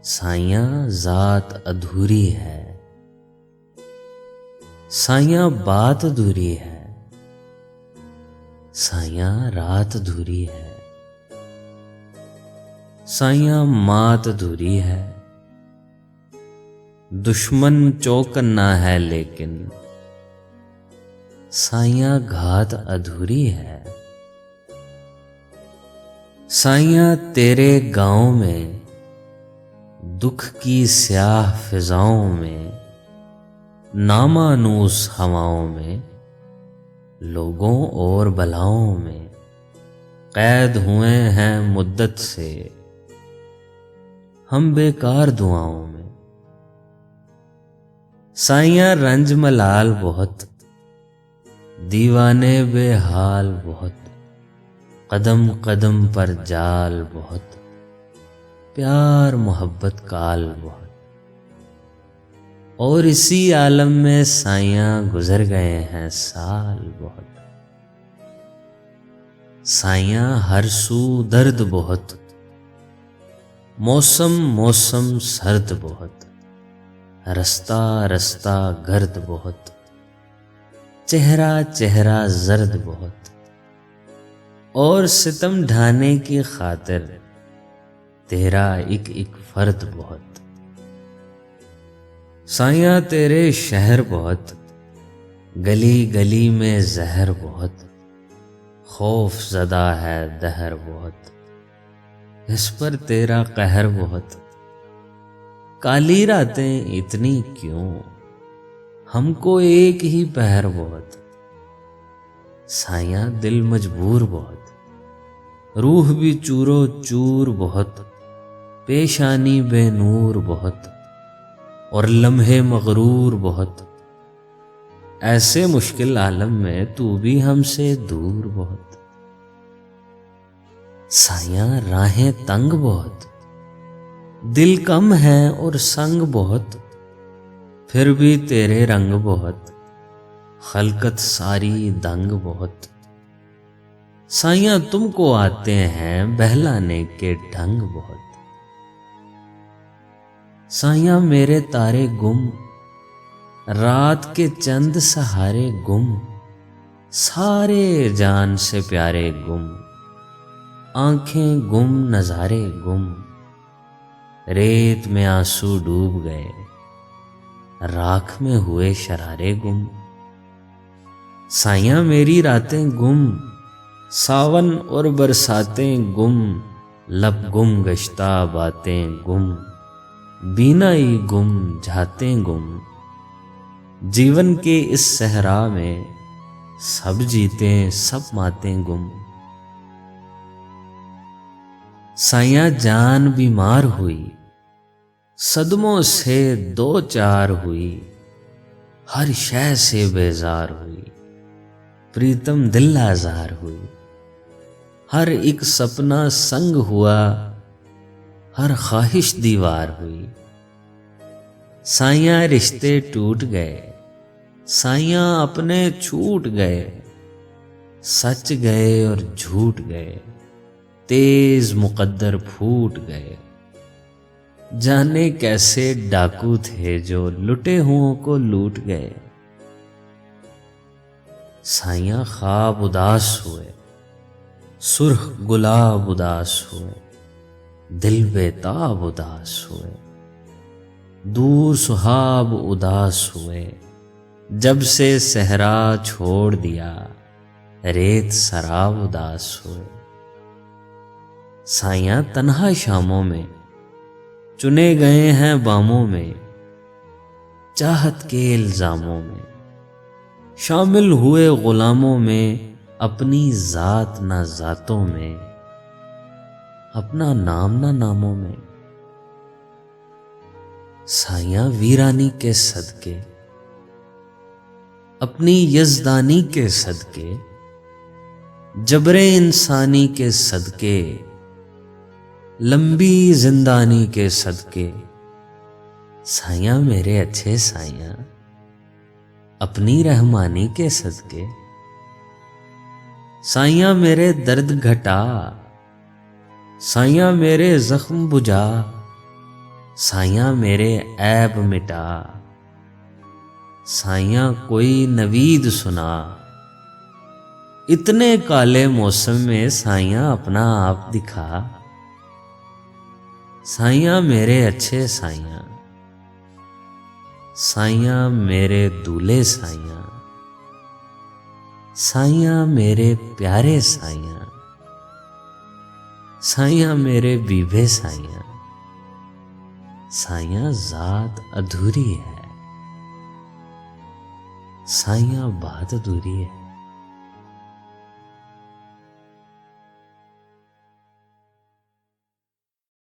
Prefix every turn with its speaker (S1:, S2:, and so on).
S1: साइयां जात अधूरी है, साइयां बात अधूरी है, साइयां रात अधूरी है, साइयां मात अधूरी है। दुश्मन चौकन्ना है लेकिन साइयां घात अधूरी है। साइयां तेरे गांव में दुख की स्याह फिजाओं में, नामानूस हवाओं में, लोगों और बलाओं में कैद हुए हैं मुद्दत से हम बेकार दुआओं में। साइयां रंज मलाल बहुत, दीवाने बेहाल बहुत, कदम कदम पर जाल बहुत, प्यार मोहब्बत काल बहुत। और इसी आलम में साइयां गुजर गए हैं साल बहुत। साइयां हर सू दर्द बहुत, मौसम मौसम सर्द बहुत, रस्ता रस्ता गर्द बहुत, चेहरा चेहरा जर्द बहुत। और सितम ढाने की खातिर तेरा एक एक फर्द बहुत। साइयां तेरे शहर बहुत, गली गली में जहर बहुत, खौफ ज़दा है दहर बहुत, इस पर तेरा कहर बहुत। काली रातें इतनी क्यों, हमको एक ही पहर बहुत। साइयां दिल मजबूर बहुत, रूह भी चूरो चूर बहुत, पेशानी बेनूर बहुत, और लम्हे मगरूर बहुत। ऐसे मुश्किल आलम में तू भी हमसे दूर बहुत। साइयां राहें तंग बहुत, दिल कम है और संग बहुत, फिर भी तेरे रंग बहुत, खलकत सारी दंग बहुत। साइयां तुमको आते हैं बहलाने के ढंग बहुत। साइयां मेरे तारे गुम, रात के चंद सहारे गुम, सारे जान से प्यारे गुम, आंखें गुम नजारे गुम, रेत में आंसू डूब गए, राख में हुए शरारे गुम। साइयां मेरी रातें गुम, सावन और बरसातें गुम, लब गुम गश्ता बातें गुम, बीनाई गुम झातें गुम। जीवन के इस सहरा में सब जीतें सब मातें गुम। साइयां जान बीमार हुई, सदमों से दो चार हुई, हर शय से बेजार हुई, प्रीतम दिल आजार हुई। हर एक सपना संग हुआ, हर ख्वाहिश दीवार हुई। साइयां रिश्ते टूट गए, साइयां अपने छूट गए, सच गए और झूठ गए, तेज मुकद्दर फूट गए। जाने कैसे डाकू थे जो लुटे हुओं को लूट गए। साइयां ख्वाब उदास हुए, सुर्ख गुलाब उदास हुए, दिल बेताब उदास हुए, दूर सुहाब उदास हुए, जब से सहरा छोड़ दिया, रेत शराब उदास हुए। साइयां तन्हा शामों में, चुने गए हैं बामों में, चाहत के इल्जामों में, शामिल हुए गुलामों में, अपनी जात ना जातों में, अपना नाम ना नामों में। साइयां वीरानी के सदके, अपनी यज़दानी के सदके, जबरे इंसानी के सदके, लंबी जिंदानी के सदके। साइयां मेरे अच्छे साइयां, अपनी रहमानी के सदके। साइयां मेरे दर्द घटा, साइयां मेरे जख्म बुझा, साइयां मेरे ऐब मिटा, साइयां कोई नवीद सुना। इतने काले मौसम में साइयां अपना आप दिखा। साइयां मेरे अच्छे साइयां, साइयां मेरे दूल्हे साइयां, साइयां मेरे प्यारे साइयां, साइयां मेरे बीबे साइयां। साइयां जात अधूरी है, साइयां बात अधूरी है।